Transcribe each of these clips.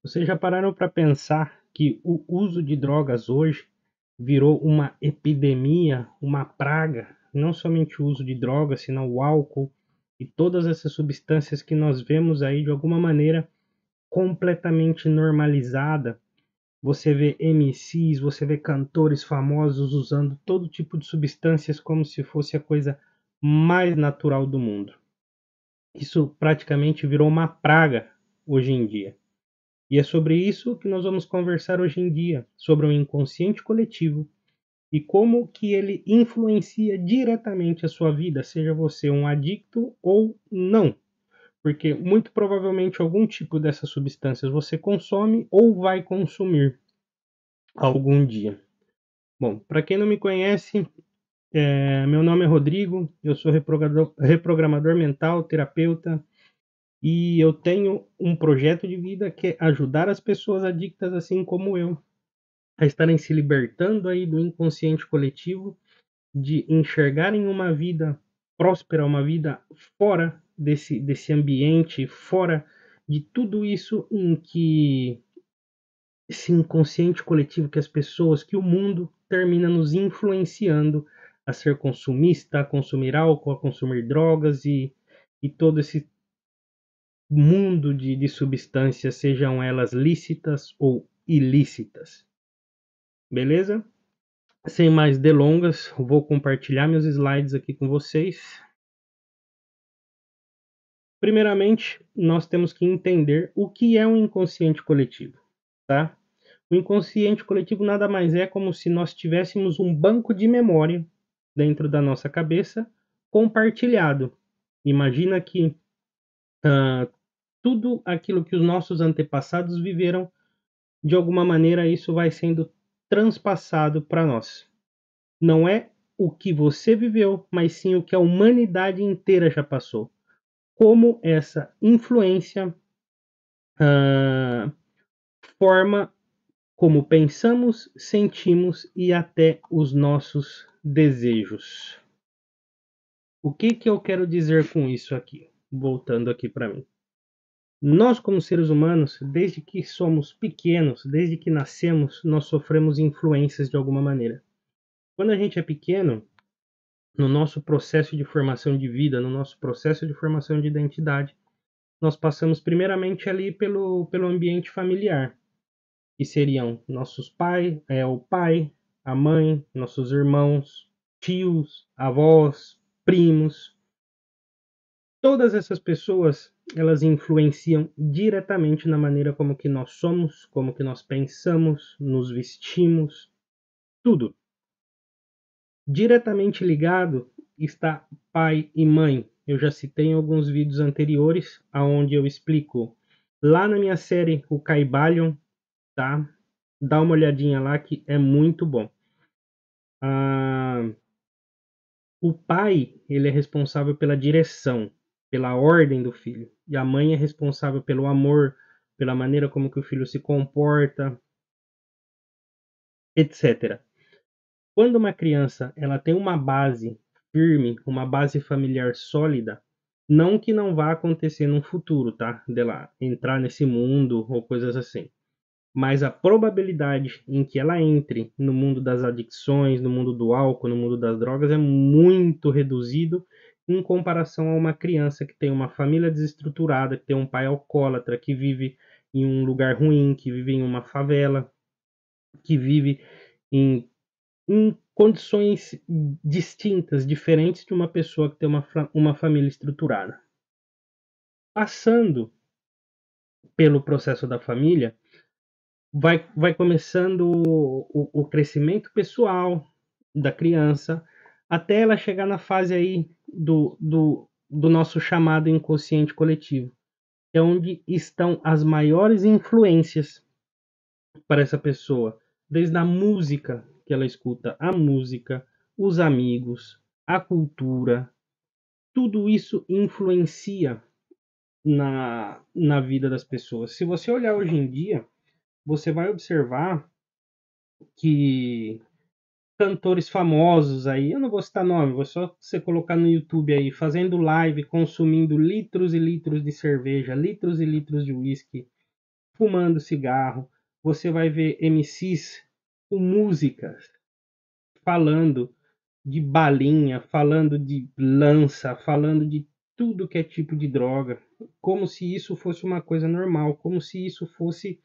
Vocês já pararam para pensar que o uso de drogas hoje virou uma epidemia, uma praga? Não somente o uso de drogas, senão o álcool e todas essas substâncias que nós vemos aí de alguma maneira completamente normalizada. Você vê MCs, você vê cantores famosos usando todo tipo de substâncias como se fosse a coisa mais natural do mundo. Isso praticamente virou uma praga hoje em dia. E é sobre isso que nós vamos conversar hoje em dia, sobre o inconsciente coletivo e como que ele influencia diretamente a sua vida, seja você um adicto ou não. Porque muito provavelmente algum tipo dessas substâncias você consome ou vai consumir algum dia. Bom, para quem não me conhece, meu nome é Rodrigo, eu sou reprogramador mental, terapeuta, e eu tenho um projeto de vida que é ajudar as pessoas adictas assim como eu a estarem se libertando aí do inconsciente coletivo, de enxergarem uma vida próspera, uma vida fora desse ambiente, fora de tudo isso em que esse inconsciente coletivo que as pessoas, que o mundo termina nos influenciando a ser consumista, a consumir álcool, a consumir drogas e todo esse mundo de substâncias, sejam elas lícitas ou ilícitas. Beleza? Sem mais delongas, vou compartilhar meus slides aqui com vocês. Primeiramente, nós temos que entender o que é um inconsciente coletivo, tá? O inconsciente coletivo nada mais é como se nós tivéssemos um banco de memória dentro da nossa cabeça compartilhado. Imagina que tudo aquilo que os nossos antepassados viveram, de alguma maneira isso vai sendo transpassado para nós. Não é o que você viveu, mas sim o que a humanidade inteira já passou. Como essa influência forma como pensamos, sentimos e até os nossos desejos. O que que eu quero dizer com isso aqui? Voltando aqui para mim. Nós, como seres humanos, desde que somos pequenos, desde que nascemos, nós sofremos influências de alguma maneira. Quando a gente é pequeno, no nosso processo de formação de vida, no nosso processo de formação de identidade, nós passamos primeiramente ali pelo ambiente familiar, que seriam nossos pais, o pai, a mãe, nossos irmãos, tios, avós, primos. Todas essas pessoas, elas influenciam diretamente na maneira como que nós somos, como que nós pensamos, nos vestimos, tudo. Diretamente ligado está pai e mãe. Eu já citei em alguns vídeos anteriores, aonde eu explico lá na minha série o Caibalion, tá? Dá uma olhadinha lá que é muito bom. O pai, ele é responsável pela direção, pela ordem do filho, e a mãe é responsável pelo amor, pela maneira como que o filho se comporta, etc. Quando uma criança ela tem uma base firme, uma base familiar sólida, não que não vá acontecer no futuro, tá? Dela entrar nesse mundo ou coisas assim. Mas a probabilidade em que ela entre no mundo das adicções, no mundo do álcool, no mundo das drogas é muito reduzido em comparação a uma criança que tem uma família desestruturada, que tem um pai alcoólatra, que vive em um lugar ruim, que vive em uma favela, que vive em condições distintas, diferentes de uma pessoa que tem uma família estruturada. Passando pelo processo da família, vai começando o crescimento pessoal da criança, até ela chegar na fase aí do nosso chamado inconsciente coletivo, que é onde estão as maiores influências para essa pessoa, desde a música que ela escuta, a música, os amigos, a cultura, tudo isso influencia na vida das pessoas. Se você olhar hoje em dia, você vai observar que cantores famosos aí, eu não vou citar nome, vou só você colocar no YouTube aí, fazendo live, consumindo litros e litros de cerveja, litros e litros de whisky, fumando cigarro, você vai ver MCs com músicas falando de balinha, falando de lança, falando de tudo que é tipo de droga, como se isso fosse uma coisa normal, como se isso fosse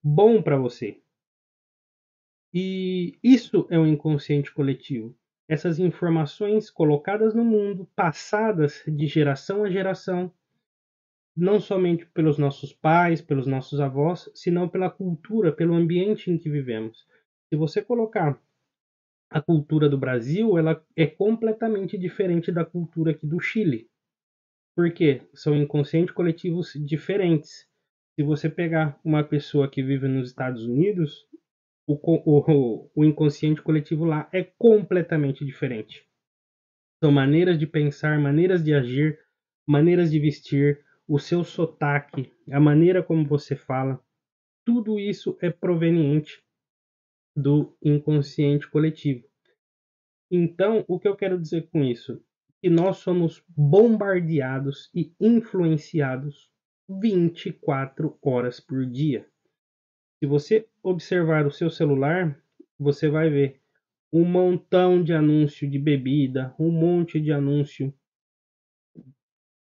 bom para você. E isso é o inconsciente coletivo. Essas informações colocadas no mundo, passadas de geração a geração, não somente pelos nossos pais, pelos nossos avós, senão pela cultura, pelo ambiente em que vivemos. Se você colocar a cultura do Brasil, ela é completamente diferente da cultura aqui do Chile. Por quê? São inconscientes coletivos diferentes. Se você pegar uma pessoa que vive nos Estados Unidos, o inconsciente coletivo lá é completamente diferente. São maneiras de pensar, maneiras de agir, maneiras de vestir, o seu sotaque, a maneira como você fala, tudo isso é proveniente do inconsciente coletivo. Então, o que eu quero dizer com isso? Que nós somos bombardeados e influenciados 24 horas por dia. Se você observar o seu celular, você vai ver um montão de anúncio de bebida, um monte de anúncio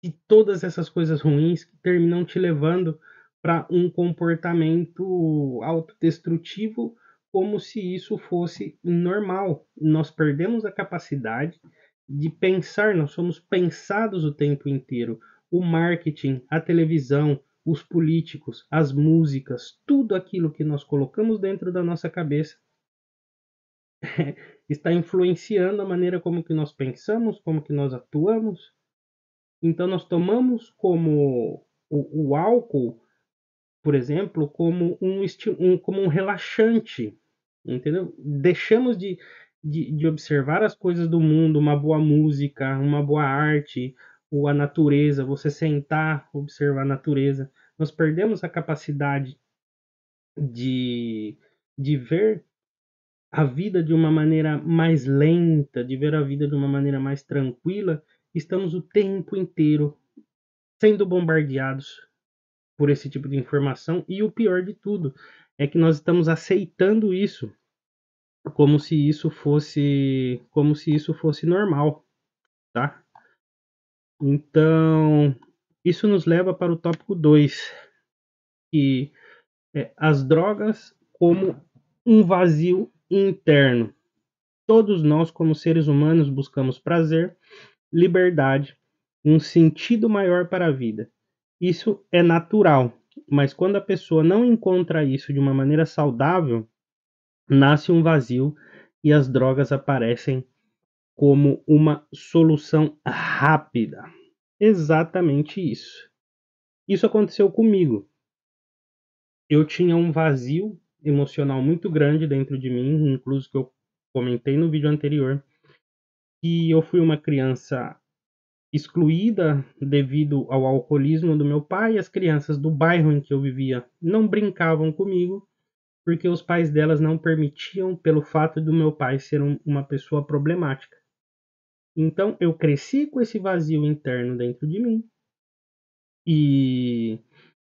de todas essas coisas ruins que terminam te levando para um comportamento autodestrutivo, como se isso fosse normal. Nós perdemos a capacidade de pensar, nós somos pensados o tempo inteiro. O marketing, a televisão, os políticos, as músicas, tudo aquilo que nós colocamos dentro da nossa cabeça está influenciando a maneira como que nós pensamos, como que nós atuamos. Então nós tomamos como o álcool, por exemplo, como como um relaxante, entendeu? Deixamos de observar as coisas do mundo, uma boa música, uma boa arte, ou a natureza, você sentar, observar a natureza. Nós perdemos a capacidade de, de ver a vida de uma maneira mais lenta, de ver a vida de uma maneira mais tranquila. Estamos o tempo inteiro sendo bombardeados por esse tipo de informação, e o pior de tudo é que nós estamos aceitando isso como se isso fosse normal, tá? Então, isso nos leva para o tópico 2, que é as drogas como um vazio interno. Todos nós, como seres humanos, buscamos prazer, liberdade, um sentido maior para a vida. Isso é natural, mas quando a pessoa não encontra isso de uma maneira saudável, nasce um vazio e as drogas aparecem como uma solução rápida. Exatamente isso. Isso aconteceu comigo. Eu tinha um vazio emocional muito grande dentro de mim, incluso que eu comentei no vídeo anterior, que eu fui uma criança excluída devido ao alcoolismo do meu pai. As crianças do bairro em que eu vivia não brincavam comigo, porque os pais delas não permitiam, pelo fato do meu pai ser uma pessoa problemática. Então eu cresci com esse vazio interno dentro de mim. E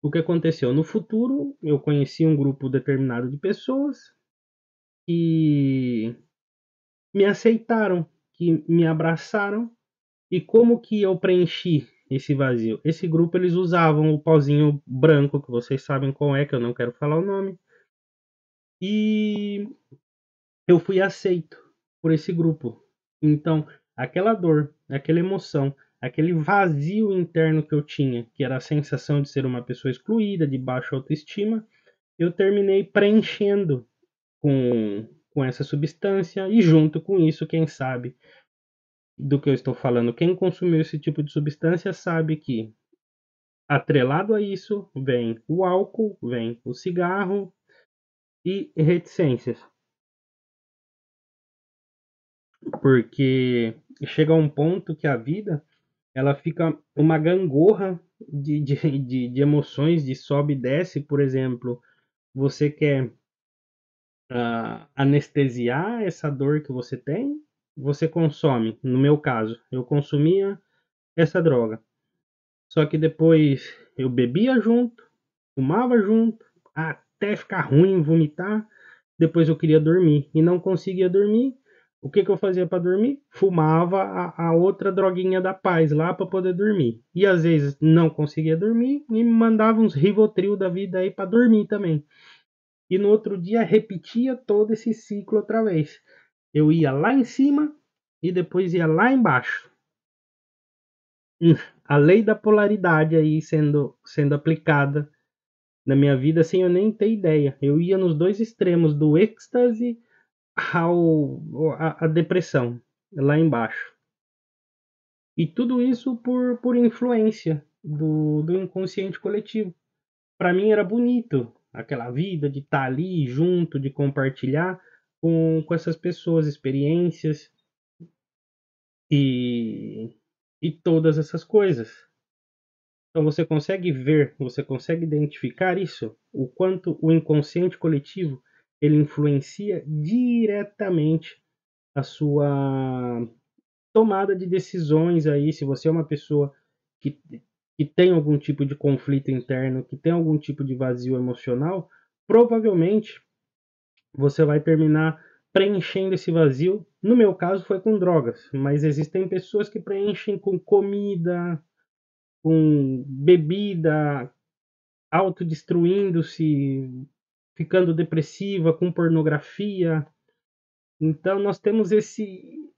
o que aconteceu? No futuro, eu conheci um grupo determinado de pessoas que me aceitaram, que me abraçaram. E como que eu preenchi esse vazio? Esse grupo, eles usavam o pozinho branco, que vocês sabem qual é, que eu não quero falar o nome. E eu fui aceito por esse grupo. Então, aquela dor, aquela emoção, aquele vazio interno que eu tinha, que era a sensação de ser uma pessoa excluída, de baixa autoestima, eu terminei preenchendo com essa substância, e junto com isso, quem sabe do que eu estou falando, quem consumiu esse tipo de substância sabe que atrelado a isso vem o álcool, vem o cigarro e reticências. Porque chega a um ponto que a vida ela fica uma gangorra de emoções, de sobe e desce. Por exemplo, você quer anestesiar essa dor que você tem, você consome. No meu caso, eu consumia essa droga. Só que depois eu bebia junto, fumava junto, até ficar ruim, vomitar. Depois eu queria dormir e não conseguia dormir. O que eu fazia para dormir? Fumava a outra droguinha da paz lá para poder dormir. E às vezes não conseguia dormir e me mandava uns Rivotril da vida aí para dormir também. E no outro dia repetia todo esse ciclo outra vez. Eu ia lá em cima e depois ia lá embaixo. A lei da polaridade aí sendo aplicada na minha vida sem eu nem ter ideia. Eu ia nos dois extremos, do êxtase a depressão, lá embaixo. E tudo isso por influência do inconsciente coletivo. Para mim era bonito aquela vida de estar ali junto, de compartilhar com essas pessoas experiências e, e todas essas coisas. Então você consegue ver, você consegue identificar isso, o quanto o inconsciente coletivo ele influencia diretamente a sua tomada de decisões aí, se você é uma pessoa que, que tem algum tipo de conflito interno, que tem algum tipo de vazio emocional, provavelmente você vai terminar preenchendo esse vazio. No meu caso foi com drogas, mas existem pessoas que preenchem com comida, com bebida, autodestruindo-se, ficando depressiva, com pornografia. Então nós temos esse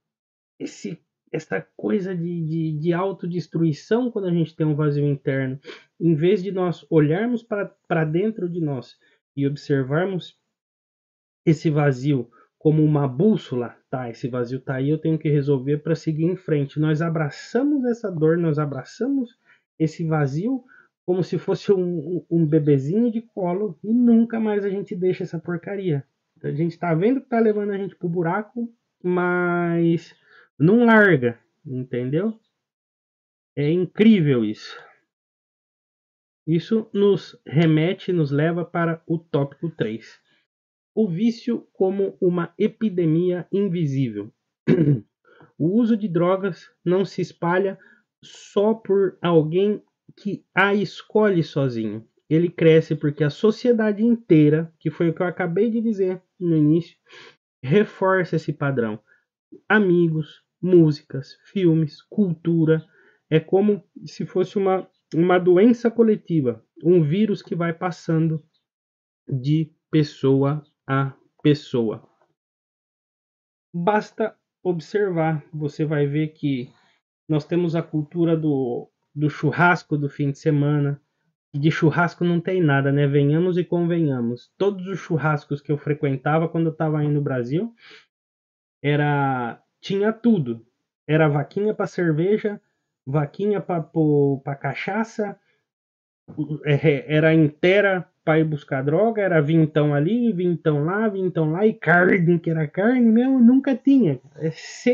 essa coisa de autodestruição quando a gente tem um vazio interno. Em vez de nós olharmos para dentro de nós e observarmos esse vazio como uma bússola, tá? Esse vazio tá aí, eu tenho que resolver para seguir em frente. Nós abraçamos essa dor, nós abraçamos esse vazio como se fosse um bebezinho de colo e nunca mais a gente deixa essa porcaria. A gente tá vendo que tá levando a gente pro buraco, mas não larga, entendeu? É incrível isso. Isso nos remete, nos leva para o tópico 3. O vício como uma epidemia invisível. O uso de drogas não se espalha só por alguém que a escolhe sozinho. Ele cresce porque a sociedade inteira, que foi o que eu acabei de dizer no início, reforça esse padrão. Amigos, músicas, filmes, cultura. É como se fosse uma doença coletiva, um vírus que vai passando de pessoa a pessoa. Basta observar, você vai ver que nós temos a cultura do churrasco do fim de semana. De churrasco não tem nada, né? Venhamos e convenhamos. Todos os churrascos que eu frequentava quando eu estava aí no Brasil, tinha tudo. Era vaquinha para cerveja, vaquinha para cachaça, era inteira para ir buscar droga, era vintão ali, vintão lá, e carne, que era carne mesmo, nunca tinha.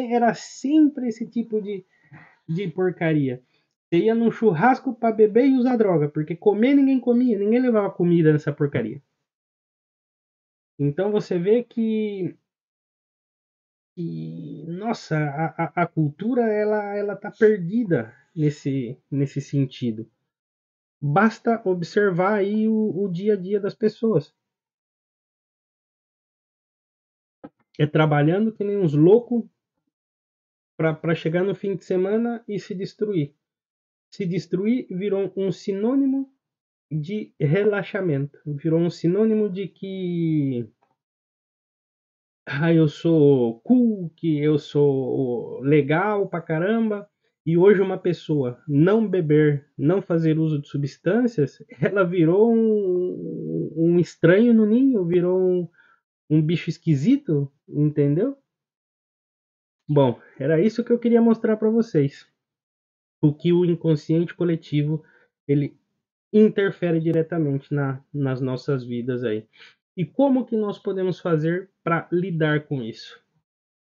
Era sempre esse tipo de porcaria. Você ia num churrasco para beber e usar droga, porque comer ninguém comia, ninguém levava comida nessa porcaria. Então você vê que nossa, a cultura ela tá perdida nesse sentido. Basta observar aí o dia a dia das pessoas. É trabalhando que nem uns loucos para chegar no fim de semana e se destruir. Se destruir virou um sinônimo de relaxamento, virou um sinônimo de que eu sou cool, que eu sou legal pra caramba. E hoje uma pessoa não beber, não fazer uso de substâncias, ela virou um estranho no ninho, virou um bicho esquisito, entendeu? Bom, era isso que eu queria mostrar para vocês. O que o inconsciente coletivo ele interfere diretamente nas nossas vidas aí. E como que nós podemos fazer para lidar com isso?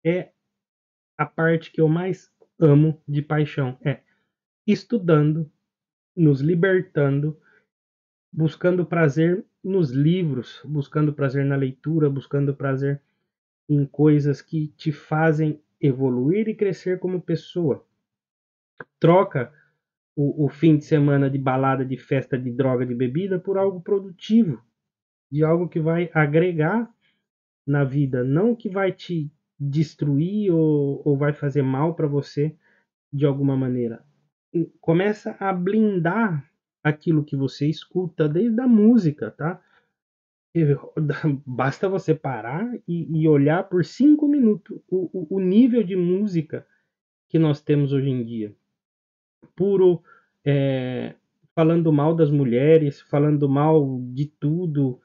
É a parte que eu mais amo de paixão, é estudando, nos libertando, buscando prazer nos livros, buscando prazer na leitura, buscando prazer em coisas que te fazem evoluir e crescer como pessoa. Troca o fim de semana de balada, de festa, de droga, de bebida por algo produtivo. de algo que vai agregar na vida, não que vai te destruir ou vai fazer mal para você de alguma maneira. Começa a blindar aquilo que você escuta desde a música, tá? Basta você parar e olhar por 5 minutos o nível de música que nós temos hoje em dia. Puro falando mal das mulheres, falando mal de tudo.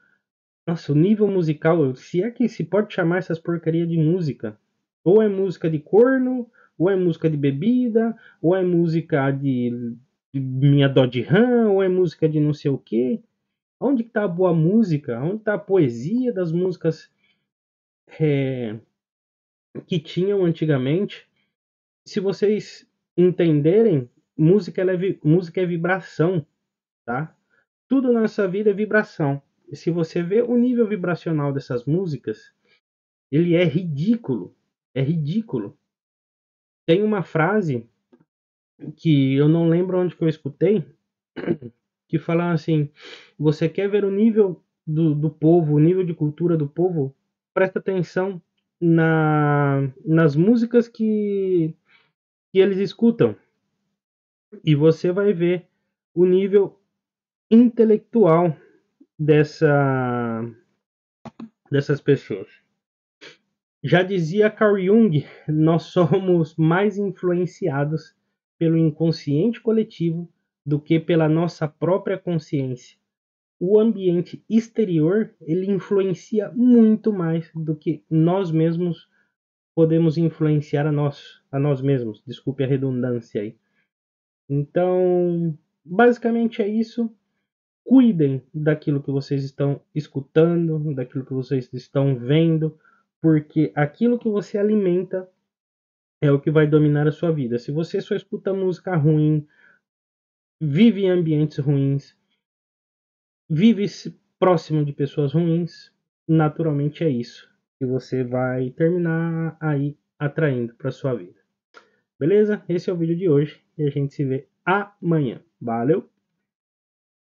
Nossa, o nível musical, se é que se pode chamar essas porcaria de música. Ou é música de corno, ou é música de bebida, ou é música de minha Dodge Ram, ou é música de não sei o quê. Onde que tá a boa música? Onde está a poesia das músicas é, que tinham antigamente? Se vocês entenderem, música é vibração, tá? Tudo na nossa vida é vibração. E se você vê o nível vibracional dessas músicas, ele é ridículo. É ridículo. Tem uma frase que eu não lembro onde que eu escutei, que fala assim: você quer ver o nível do povo, o nível de cultura do povo? Presta atenção nas músicas que eles escutam. E você vai ver o nível intelectual dessas pessoas. Já dizia Carl Jung, nós somos mais influenciados pelo inconsciente coletivo do que pela nossa própria consciência. O ambiente exterior, ele influencia muito mais do que nós mesmos podemos influenciar a nós mesmos. Desculpe a redundância aí. Então, basicamente é isso. Cuidem daquilo que vocês estão escutando, daquilo que vocês estão vendo, porque aquilo que você alimenta é o que vai dominar a sua vida. Se você só escuta música ruim, vive em ambientes ruins, vive próximo de pessoas ruins, naturalmente é isso que você vai terminar aí atraindo para sua vida. Beleza? Esse é o vídeo de hoje e a gente se vê amanhã. Valeu!